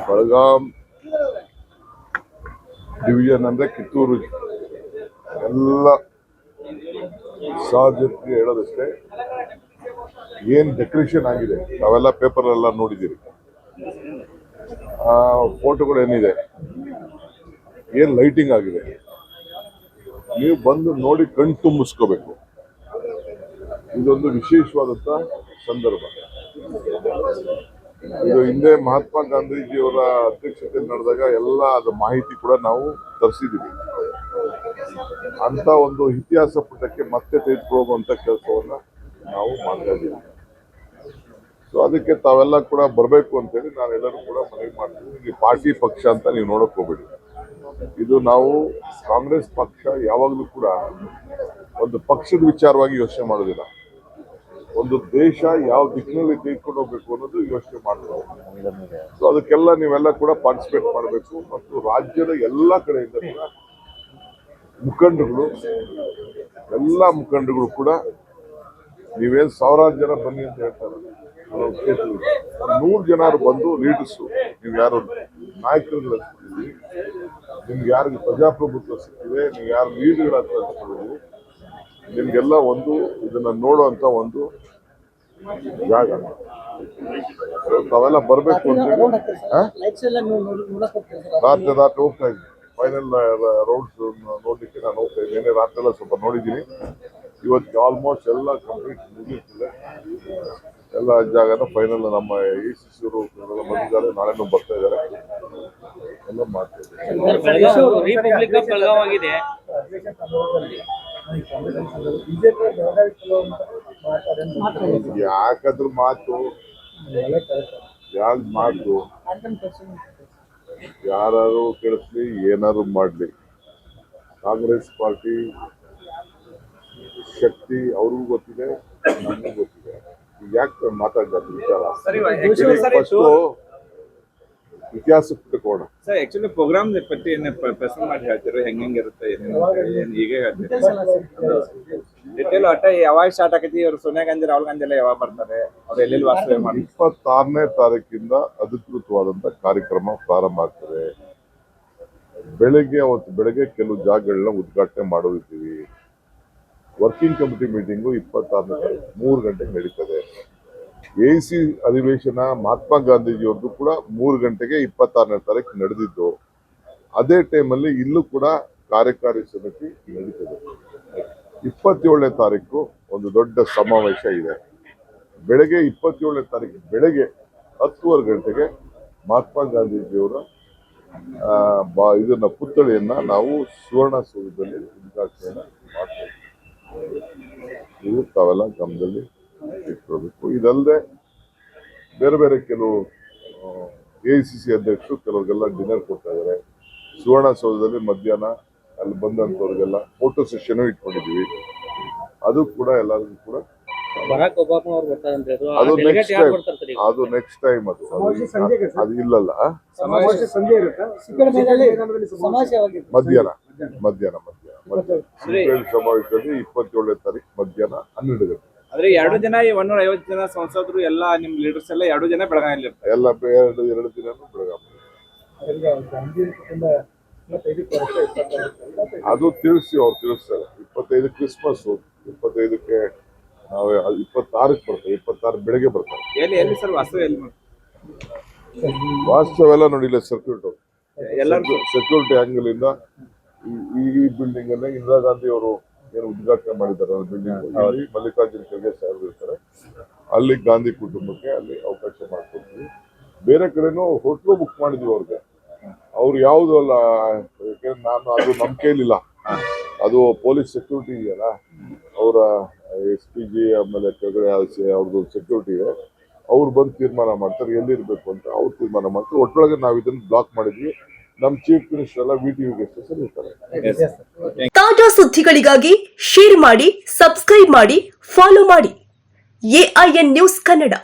Belgaum division ಅಂದ್ರೆ ಕಿತ್ತೂರು ಎಲ್ಲ ಸಹಜಕ್ಕೆ ಹೇಳೋದಷ್ಟೇ. ಏನ್ ಡೆಕೋರೇಷನ್ ಆಗಿದೆ ನಾವೆಲ್ಲ ಪೇಪರ್ ಎಲ್ಲ ನೋಡಿದ್ದೀರಿ. ಫೋಟೋಗಳು ಏನಿದೆ, ಏನ್ ಲೈಟಿಂಗ್ ಆಗಿದೆ, ನೀವು ಬಂದು ನೋಡಿ ಕಣ್ ತುಂಬಿಸ್ಕೋಬೇಕು. ಇದೊಂದು ವಿಶೇಷವಾದಂತ ಸಂದರ್ಭ. ಇದು ಹಿಂದೆ ಮಹಾತ್ಮ ಗಾಂಧೀಜಿಯವರ ಅಧ್ಯಕ್ಷತೆಯಲ್ಲಿ ನಡೆದಾಗ ಎಲ್ಲ ಅದ್ರ ಮಾಹಿತಿ ಕೂಡ ನಾವು ತರಿಸಿದ್ದೀವಿ. ಅಂತ ಒಂದು ಇತಿಹಾಸ ಪುಟಕ್ಕೆ ಮತ್ತೆ ತೆಗೆದುಕೊಳ್ಳುವಂತ ಕೆಲಸವನ್ನ ನಾವು ಮಾಡ್ತಾ ಇದ್ದೀವಿ. ಸೊ ಅದಕ್ಕೆ ತಾವೆಲ್ಲ ಕೂಡ ಬರಬೇಕು ಅಂತೇಳಿ ನಾವೆಲ್ಲರೂ ಕೂಡ ಮನವಿ ಮಾಡ್ತೀವಿ. ಇಲ್ಲಿ ಪಾರ್ಟಿ ಪಕ್ಷ ಅಂತ ನೀವು ನೋಡಕ್ ಹೋಗ್ಬೇಡಿ. ಇದು ನಾವು ಕಾಂಗ್ರೆಸ್ ಪಕ್ಷ ಯಾವಾಗಲೂ ಕೂಡ ಒಂದು ಪಕ್ಷದ ವಿಚಾರವಾಗಿ ಯೋಚನೆ ಮಾಡೋದಿಲ್ಲ. ಒಂದು ದೇಶ ಯಾವ ದಿಕ್ಕಿನಲ್ಲಿ ತೆಗೆದುಕೊಂಡು ಹೋಗ್ಬೇಕು ಅನ್ನೋದು ಯೋಚನೆ ಮಾಡ್ತಾರೆ. ಸೊ ಅದಕ್ಕೆಲ್ಲ ನೀವೆಲ್ಲ ಕೂಡ ಪಾರ್ಟಿಸಿಪೇಟ್ ಮಾಡಬೇಕು. ಮತ್ತು ರಾಜ್ಯದ ಎಲ್ಲ ಕಡೆಯಿಂದ ಕೂಡ ಮುಖಂಡರುಗಳು, ಎಲ್ಲ ಮುಖಂಡರುಗಳು ಕೂಡ ನೀವೇನ್ ಸಾವಿರಾರು ಜನ ಬನ್ನಿ ಅಂತ ಹೇಳ್ತಾರೆ, 100 ಜನ ಬಂದು ಲೀಡರ್ಸು, ನೀವು ಯಾರು ನಾಯಕರುಗಳ ನಿಮ್ಗೆ ಯಾರಿಗೆ ಪ್ರಜಾಪ್ರಭುತ್ವ ಸಿಕ್ಕಿದೆ, ನೀವು ಯಾರು ಲೀಡರ್ಗಳ ಹತ್ರ ನಿಮ್ಗೆಲ್ಲ ಒಂದು ಇದನ್ನ ನೋಡುವಂತ ಒಂದು ಜಾಗ. ತಾವೆಲ್ಲ ಬರ್ಬೇಕು ಅಂತ ರಾತ್ರಿ ಹೋಗ್ತಾ ಇದ್ದೀನಿ. ಫೈನಲ್ ರೌಂಡ್ಸ್ ನೋಡ್ಲಿಕ್ಕೆ ನಾನು ಹೋಗ್ತಾ ಇದ್ದೀನಿ. ರಾತ್ರಿ ಎಲ್ಲ ಸ್ವಲ್ಪ ನೋಡಿದ್ದೀನಿ. ಇವತ್ತು ಆಲ್ಮೋಸ್ಟ್ ಎಲ್ಲ ಕಂಪ್ಲೀಟ್ ಮುಗಿಯುತ್ತಿದೆ. ಎಲ್ಲ ಜಾಗನ ಫೈನಲ್ ನಮ್ಮ ACC ಅವರು ಬಂದಿದ್ದಾರೆ, ನಾಳೆನೂ ಬರ್ತಾ ಇದ್ದಾರೆ, ಎಲ್ಲ ಮಾಡ್ತಾ ಇದ್ದಾರೆ. ಯಾಕಾದ್ರೂ ಮಾತು ಯಾಕೆ ಮಾತು ಯಾರು ಕೇಳಿಸ್ಲಿ, ಏನಾದ್ರು ಮಾಡ್ಲಿ, ಕಾಂಗ್ರೆಸ್ ಪಾರ್ಟಿ ಶಕ್ತಿ ಅವ್ರಿಗೂ ಗೊತ್ತಿದೆ, ನಮಗೂ ಗೊತ್ತಿದೆ. ಯಾಕೆ ಮಾತಾಡ್ತಾರೆ ವಿಚಾರ ಇತಿಹಾಸ ಪುಟ್ಟಕೋಣ ಸರ್. ಆಕ್ಚುಲಿ ಪ್ರೋಗ್ರಾಮ್ ಪಟ್ಟಿ ಪ್ರೆಸೆಂಟ್ ಮಾಡಿ ಹೇಳ್ತೀರಾ, ಹೆಂಗಿರುತ್ತೆ ಹೀಗೆ ಹೇಳ್ತೀರಿ ಡಿಟೇಲ್ ಒಟ್ಟ ಯಾವಾಗ ಸ್ಟಾರ್ಟ್ ಆಗೈತಿ? ಇವರು ಸೋನಿಯಾ ಗಾಂಧಿ, ರಾಹುಲ್ ಗಾಂಧಿ ಎಲ್ಲ ಯಾವಾಗ ಬರ್ತಾರೆ? ಅವ್ರು ಎಲ್ಲೆಲ್ಲಿ ವಾಸ್ತವ್ಯ ಮಾಡಿ? 26ನೇ ತಾರೀಕಿಂದ ಅಧಿಕೃತವಾದಂತ ಕಾರ್ಯಕ್ರಮ ಪ್ರಾರಂಭ ಆಗ್ತದೆ. ಬೆಳಗ್ಗೆ ಕೆಲವು ಜಾಗಗಳನ್ನ ಉದ್ಘಾಟನೆ ಮಾಡೋದಿದ್ದೀವಿ. ವರ್ಕಿಂಗ್ ಕಮಿಟಿ ಮೀಟಿಂಗು 26ನೇ ತಾರೀಕು 3 ಗಂಟೆಗೆ ನಡೀತದೆ. AC ಅಧಿವೇಶನ ಮಹಾತ್ಮ ಗಾಂಧೀಜಿಯವ್ರದ್ದು ಕೂಡ 3 ಗಂಟೆಗೆ 26ನೇ ತಾರೀಕು ನಡೆದಿದ್ದು. ಅದೇ ಟೈಮಲ್ಲಿ ಇಲ್ಲೂ ಕೂಡ ಕಾರ್ಯಕಾರಿ ಸಮಿತಿ ನಡೀತದೆ. 27ನೇ ತಾರೀಕು ಒಂದು ದೊಡ್ಡ ಸಮಾವೇಶ ಇದೆ. ಬೆಳಗ್ಗೆ 27ನೇ ತಾರೀಕು ಬೆಳಗ್ಗೆ 10:15 ಗಂಟೆಗೆ ಮಹಾತ್ಮ ಗಾಂಧೀಜಿಯವರ ಇದನ್ನ ಪುತ್ಥಳಿಯನ್ನ ನಾವು ಸುವರ್ಣಸೌಧದಲ್ಲಿ ಉದ್ಘಾಟನೆಯನ್ನ ಮಾಡ್ತೇವೆ. ಇದು ತಾವೆಲ್ಲ ಗಮನದಲ್ಲಿ ಇಟ್ಕೊಳ್ಬೇಕು. ಇದಲ್ಲದೆ ಬೇರೆ ಬೇರೆ ಕೆಲವು AICC ಅಧ್ಯಕ್ಷರು ಕೆಲವ್ರಿಗೆಲ್ಲ ಡಿನ್ನರ್ ಕೊಡ್ತಾ ಇದ್ದಾರೆ. ಸುವರ್ಣಸೌಧದಲ್ಲಿ ಮಧ್ಯಾಹ್ನ ಅಲ್ಲಿ ಬಂದಂತವ್ರಿಗೆಲ್ಲ ಫೋಟೋ ಸೆಷನ್ ಇಟ್ಕೊಂಡಿದೀವಿ. ಅದು ಕೂಡ ಎಲ್ಲರಿಗೂ ಕೂಡ ಅದು ನೆಕ್ಸ್ಟ್ ಟೈಮ್ ಅದು ಇಲ್ಲಲ್ಲ, ಮಧ್ಯಾಹ್ನ ಸಮಾವೇಶದಲ್ಲಿ 27ನೇ ತಾರೀಕು ಮಧ್ಯಾಹ್ನ 12 ಗಂಟೆ. ಆದ್ರೆ 2 ಜನ 150 ಜನ ಸಂಸದರು ಎಲ್ಲ ನಿಮ್ ಲೀಡರ್ಸ್ ಎಲ್ಲ 2 ಜನ ಬೆಳಗಾವಿಯಲ್ಲಿ ಇರ್ತಾರೆ. ಎಲ್ಲ 2 ದಿನನೂ ಬೆಳಗಾವಿ. ಅದು ತಿಳಿಸಿ ಅವ್ರು ತಿಳಿಸ್ತಾರೆ. 25 ಕ್ರಿಸ್ಮಸ್, 25ಕ್ಕೆ ನಾವು 26ಕ್ಕೆ ಬರ್ತಾರೆ. 26 ಬೆಳಗ್ಗೆ ಬರ್ತಾರೆ. ಎಲ್ಲಿ ಸರ್ ವಾಸ್ತವ್ಯ ಎಲ್ಲಿ? ವಾಸ್ತವೆಲ್ಲ ನೋಡಿಲ್ಲ. ಸೆಕ್ಯೂರಿಟಿ ಆಂಗಲ್ ಇಂದ ಈ ಬಿಲ್ಡಿಂಗ್ ಅನ್ನ ಇಂದಿರಾ ಗಾಂಧಿ ಅವರು ಏನು ಉದ್ಘಾಟನೆ ಮಾಡಿದ್ದಾರೆ ಬಿಲ್ಡಿಂಗ್, ಮಲ್ಲಿಕಾರ್ಜುನ ಖರ್ಗೆ ಸಾಹೇಬರು ಇರ್ತಾರೆ. ಅಲ್ಲಿ ಗಾಂಧಿ ಕುಟುಂಬಕ್ಕೆ ಅಲ್ಲಿ ಅವಕಾಶ ಮಾಡ್ಕೊಡ್ತೀವಿ. ಬೇರೆ ಕಡೆನೂ ಹೋಟ್ಲು ಬುಕ್ ಮಾಡಿದ್ವಿ ಅವ್ರಿಗೆ. ಅವ್ರು ಯಾವುದು ಅಲ್ಲ, ನಾನು ಅದು ನಮ್ಮ ಕೈಲಿಲ್ಲ. ಅದು ಪೊಲೀಸ್ ಸೆಕ್ಯೂರಿಟಿ ಇದೆಯಲ್ಲ, ಅವರ SPG ಆಮೇಲೆ ಕೆಳಗಡೆ ಅವ್ರದ್ದು ಸೆಕ್ಯೂರಿಟಿ ಇದೆ. ಅವ್ರು ಬಂದು ತೀರ್ಮಾನ ಮಾಡ್ತಾರೆ ಎಲ್ಲಿರ್ಬೇಕು ಅಂತ. ಅವ್ರು ತೀರ್ಮಾನ ಮಾಡ್ತಾರೆ. ಒಟ್ಟೊಳಗೆ ನಾವು ಇದನ್ನು ಬ್ಲಾಕ್ ಮಾಡಿದ್ವಿ. ನಮ್ಮ ಚೀಫ್ ಮಿನಿಸ್ಟರ್ ಎಲ್ಲ VTV ಇರ್ತಾರೆ. ತಾಜಾ ಸುದ್ದಿಗಳಿಗಾಗಿ ಶೇರ್ ಮಾಡಿ, ಸಬ್ಸ್ಕ್ರೈಬ್ ಮಾಡಿ, ಫಾಲೋ ಮಾಡಿ AIN ನ್ಯೂಸ್ ಕನ್ನಡ.